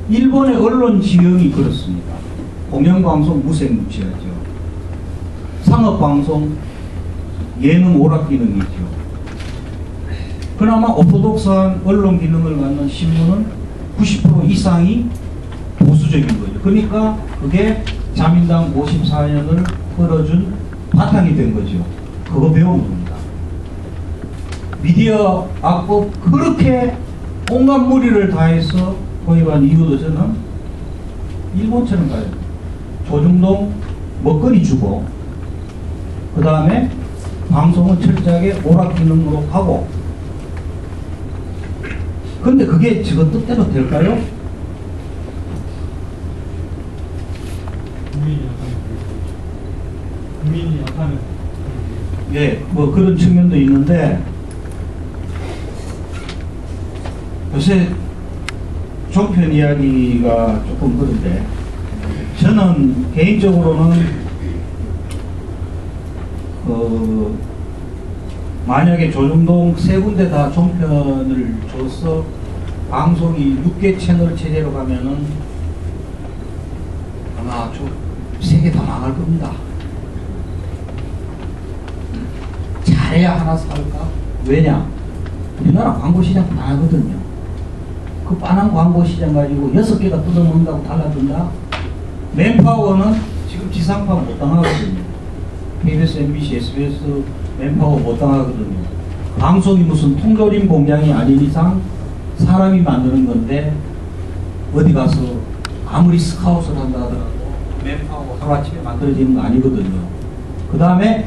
일본의 언론 지형이 그렇습니다. 공영방송 무색무취하죠. 상업방송 예능 오락기능이죠. 그나마 오토독스한 언론 기능을 갖는 신문은 90% 이상이 보수적인 거죠. 그러니까 그게 자민당 54년을 끌어준 바탕이 된 거죠. 그거 배우는 겁니다. 미디어 악법 그렇게 온갖 무리를 다해서 도입한 이유도 저는 일본처럼 가요. 조중동 먹거리 주고 그 다음에 방송은 철저하게 오락기능으로 가고. 근데 그게 지금 뜻대로 될까요? 국민이 약하는. 예, 뭐 그런 측면도 있는데 요새 종편 이야기가 조금 그런데 저는 개인적으로는 만약에 조중동 세 군데 다 종편을 줘서 방송이 6개 채널 체제로 가면은 아마 세 개 다 망할 겁니다. 잘해야 하나 살까? 왜냐? 우리나라 광고 시장 많거든요. 그 빤한 광고 시장 가지고 6개가 뜯어먹는다고 달라든다? 맨파워는 지금 지상파 못 당하거든요. KBS, MBC, SBS 맨파워 못 당하거든요. 방송이 무슨 통조림 공장이 아닌 이상 사람이 만드는 건데 어디 가서 아무리 스카웃을 한다 하더라도 맨파워 하루아침에 만들어지는 거 아니거든요. 그 다음에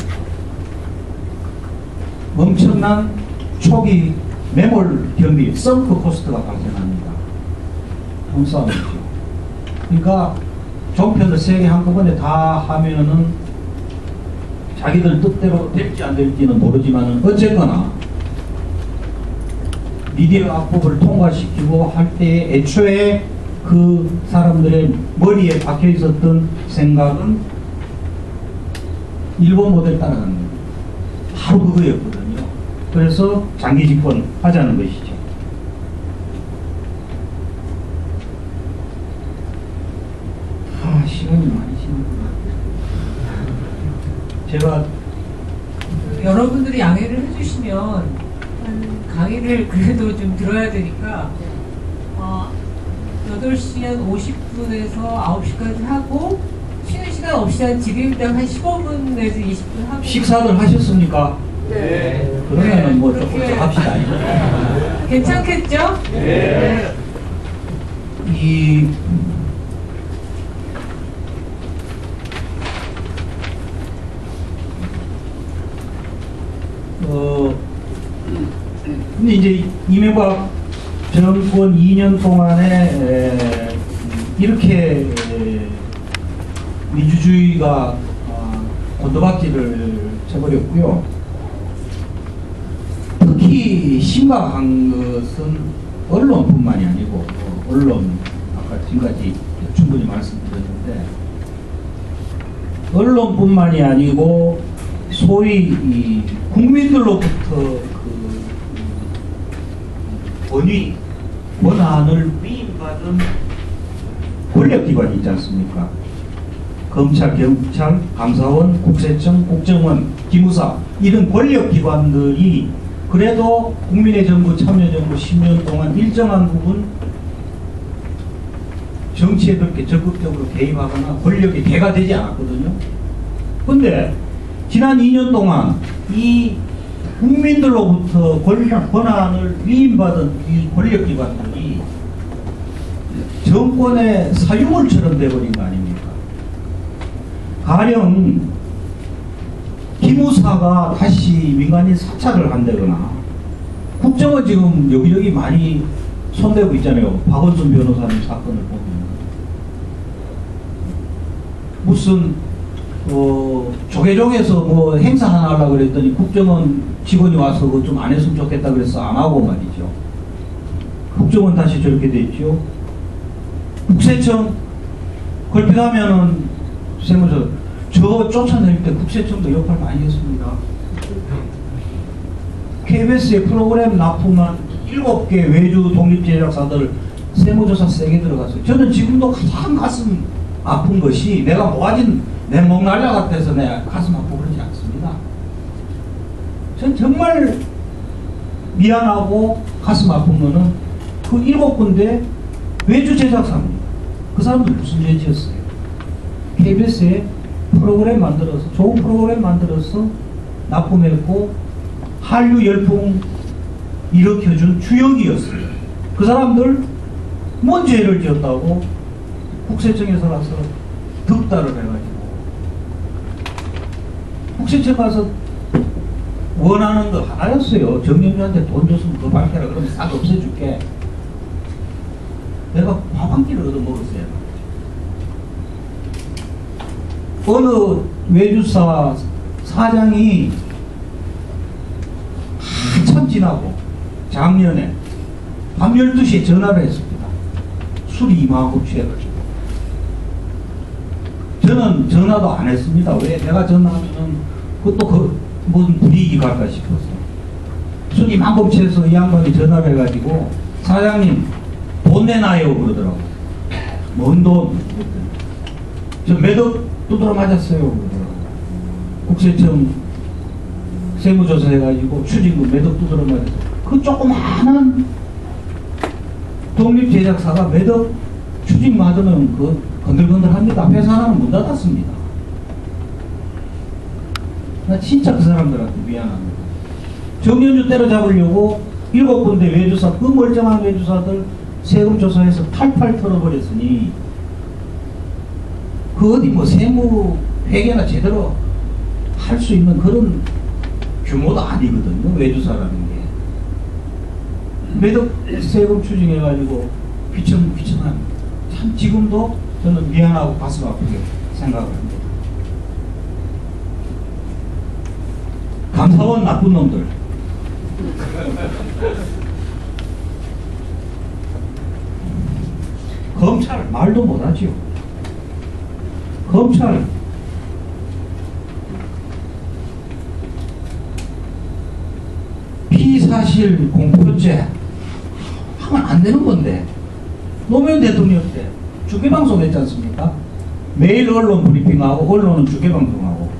엄청난 초기 매몰 경비, 썬크 코스트가 발생합니다. 돈싸움이죠. 그러니까 종편을 세 개 한꺼번에 다 하면은 자기들 뜻대로 될지 안 될지는 모르지만은 어쨌거나 미디어 악법을 통과시키고 할 때에 애초에 그 사람들의 머리에 박혀 있었던 생각은 일본 모델 따라가는 거예요. 바로 그거였거든요. 그래서 장기 집권 하자는 것이죠. 시간이 많이 지났구나. 제가 여러분들이 양해를 해주시면 한 강의를 그래도 좀 들어야 되니까 8시 한 50분에서 9시까지 하고 쉬는 시간 없이 한 지금당 한 15분 내지 20분 하고. 식사를 하셨습니까? 네. 그러면은 뭐 조금 그렇게 더 합시다. 괜찮겠죠? 네. 이 근데 이제 이명박 정권 2년 동안에 이렇게 민주주의가 곤두박질을 쳐버렸고요. 특히 심각한 것은 언론뿐만이 아니고 언론 아까 지금까지 충분히 말씀드렸는데 언론뿐만이 아니고 소위 이 국민들로부터 그 권위, 권한을 위임받은 권력기관이 있지 않습니까? 검찰, 경찰, 감사원, 국세청, 국정원, 기무사 이런 권력기관들이 그래도 국민의 정부, 참여정부 10년 동안 일정한 부분 정치에 그렇게 적극적으로 개입하거나 권력이 대가 되지 않았거든요. 근데 지난 2년 동안 이 국민들로부터 권한을 위임받은 이 권력기관들이 정권의 사유물처럼 돼버린 거 아닙니까? 가령 기무사가 다시 민간인 사찰을 한다거나 국정은 지금 여기저기 많이 손대고 있잖아요. 박원순 변호사님 사건을 보면 무슨 조계종에서 뭐 행사 하나 하려고 그랬더니 국정원 직원이 와서 그거 좀 안 했으면 좋겠다 그래서 안 하고 말이죠. 국정원 다시 저렇게 돼 있죠. 국세청 걸핏하면은 세무서 저 쫓아낼 때 국세청도 역할 많이 했습니다. KBS의 프로그램 납품한 7개 외주 독립제작사들 세무조사 세게 들어갔어요. 저는 지금도 가장 가슴 아픈 것이 내가 모아진 내 목 날려 같아서 내 가슴 아프고 그러지 않습니다. 전 정말 미안하고 가슴 아픈 거는 그 7군데 외주 제작사입니다. 그 사람들 무슨 죄 지었어요? KBS에 프로그램 만들어서 좋은 프로그램 만들어서 납품했고 한류 열풍 일으켜준 주역이었어요. 그 사람들 뭔 죄를 지었다고 국세청에서 가서 득달을 해가지고 국세청 가서 원하는 거 하나였어요. 정영주한테 돈 줬으면 그거 밝혀라. 그러면 싹 없애줄게. 내가 밥 한 끼를 얻어먹었어요. 어느 외주사 사장이 한참 지나고 작년에 밤 12시에 전화를 했습니다. 술이 이만큼 취해가지고. 저는 전화도 안 했습니다. 왜? 내가 전화하면은 그것도 무슨 불이익이 갈까 싶어서. 술이 이만큼 취해서 이 양반이 전화를 해가지고 사장님 돈 내놔요 그러더라고. 뭔 돈? 저 매덕 두드러 맞았어요 그러더라고. 국세청 세무조사 해가지고 추징금 매덕 두드러 맞았어요. 그 조그마한 독립제작사가 매덕 추징 맞으면 그 건들건들합니다. 회사 하나는 문 닫았습니다. 나 진짜 그 사람들한테 미안합니다. 정연주 때려잡으려고 7군데 외주사, 그 멀쩡한 외주사들 세금 조사해서 탈탈 털어버렸으니 그 어디 뭐 세무 회계나 제대로 할 수 있는 그런 규모도 아니거든요. 외주사라는 게. 매덕 세금 추징해가지고 귀청한 참 지금도 저는 미안하고 가슴 아프게 생각을 합니다. 감사원 나쁜 놈들. 검찰 말도 못하지요. 검찰 피사실 공표죄 하면 안 되는 건데 노무현 대통령 때 주계방송 했지 않습니까? 매일 언론 브리핑하고 언론은 주계방송하고.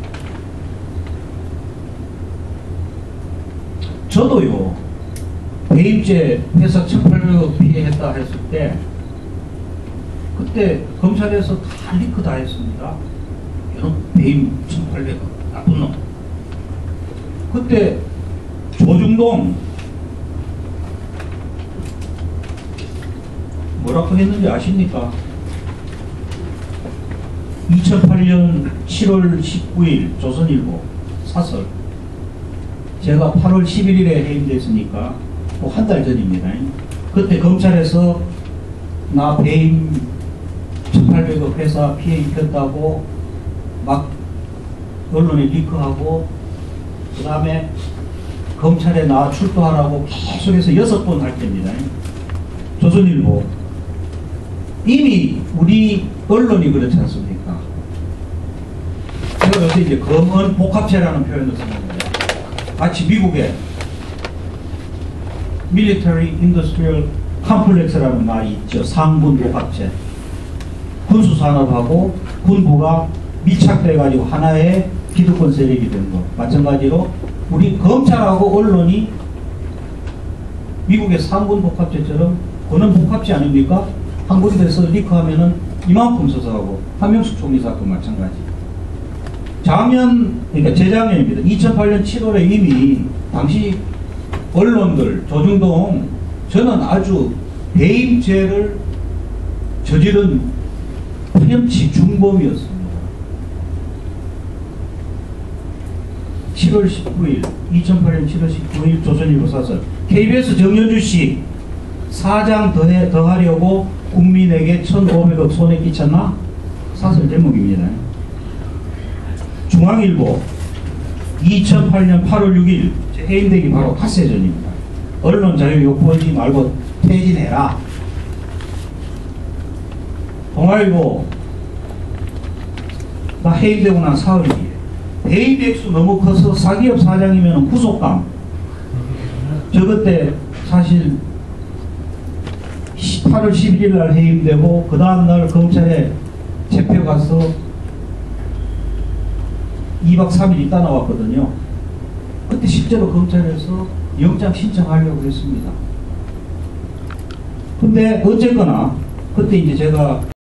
저도요 배임죄 회사 1,800억 피해했다 했을 때 그때 검찰에서 다 리크 다 했습니다. 이런 배임 1,800억 나쁜 놈. 그때 조중동 뭐라고 했는지 아십니까? 2008년 7월 19일 조선일보 사설. 제가 8월 11일에 해임됐으니까 뭐 한 달 전입니다. 그때 검찰에서 나 배임 1,800억 회사 피해 입혔다고 막 언론에 리크하고 그 다음에 검찰에 나 출두하라고 계속해서 6번 할 때입니다. 조선일보. 이미 우리 언론이 그렇지 않습니까? 제가 요새 이제 검언 복합체라는 표현을 쓰는데 마치 미국의 Military Industrial Complex라는 말이 있죠. 상군 복합체. 군수산업하고 군부가 밀착돼가지고 하나의 기득권 세력이 된 거. 마찬가지로 우리 검찰하고 언론이 미국의 상군 복합체처럼 그는 복합체 아닙니까? 한국에 대해서 리크하면은 이만큼 써서 하고 한명숙 총리 사건 마찬가지. 작년, 그러니까 재작년입니다. 2008년 7월에 이미 당시 언론들, 조중동, 저는 아주 배임죄를 저지른 파렴치 중범이었습니다. 7월 19일, 2008년 7월 19일 조선일보 사설. KBS 정연주 씨 사장 더하려고 국민에게 1,500억 손해 끼쳤나? 사설 제목입니다. 중앙일보 2008년 8월 6일 해임되기 바로 닷새 전입니다. 언론 자유 욕구하지 말고 퇴진해라. 동아일보 나 해임되고 난 사흘 뒤에 배임 액수 너무 커서 사기업 사장이면 구속감. 저 그때 사실 8월 8월 11일 날 해임되고 그 다음날 검찰에 재표 가서 2박 3일 있다 나왔거든요. 그때 실제로 검찰에서 영장 신청하려고 했습니다. 근데 어쨌거나 그때 이제 제가